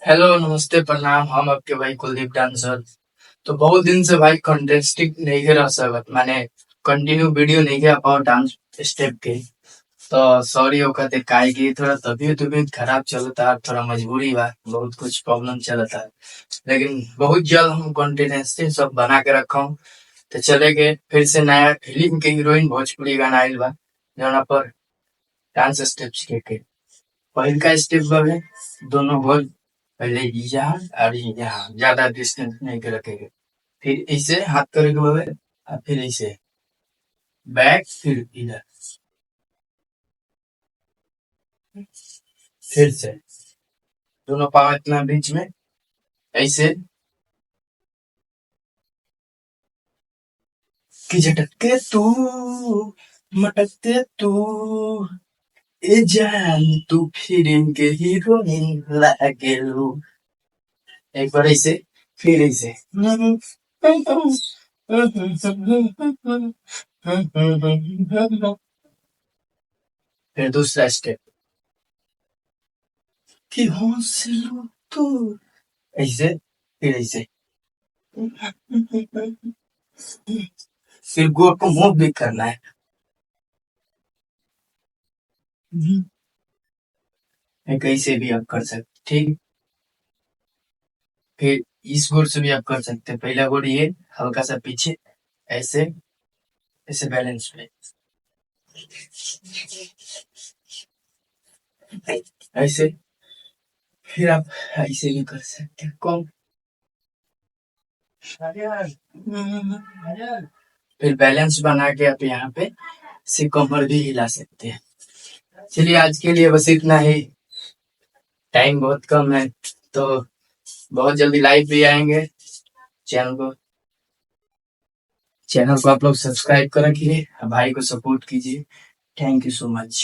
Hello, नमस्ते, प्रणाम। हम आपके भाई कुलदीप डांसर। तो बहुत दिन से भाई कंटेस्टिंग नहीं के रह सकत, माने कंटिन्यू वीडियो नहीं के पाओ डांस स्टेप के। तो सॉरी हो खातिर, काहे की थोड़ा तबीयत उबीयत खराब चलता है, थोड़ा मजबूरी बा, बहुत कुछ प्रॉब्लम चलता है। लेकिन बहुत जल्द हम कंटेस्टिंग सब बना के रखा हूँ। तो चले गए फिर से नया फिल्म के हीरोइन भोजपुरी गाना आइल बा, जौना पर डांस स्टेप्स के पहिल का स्टेप बावे दोनों गोल। पहले यहाँ और यहाँ ज्यादा डिस्टेंस नहीं के रखेंगे। फिर ऐसे हाथ करेंगे बावे, और फिर ऐसे बैक, फिर इधर, फिर से दोनों पाँव इतना बीच में ऐसे कि झटकते तू, मटकते तू, ए जान तू फिर इनके हीरोइन लागे लू। एक बार ऐसे, फिर ऐसे, फिर दूसरा स्टेप कि हौसलों तो ऐसे, फिर ऐसे, फिर गोल को मूव भी करना है। कैसे भी आप कर सकते, ठीक। फिर इस गोल से भी आप कर सकते हैं। पहला गोल ये हल्का सा पीछे, ऐसे, ऐसे बैलेंस में, ऐसे। फिर आप ऐसे भी कर सकते हैं, कौन। फिर बैलेंस बना के आप यहाँ पे से कमर भी हिला सकते हैं। चलिए, आज के लिए बस इतना ही। टाइम बहुत कम है, तो बहुत जल्दी लाइव भी आएंगे। चैनल को चैनल को आप लोग सब्सक्राइब कर रखिए, भाई को सपोर्ट कीजिए। Thank you so much.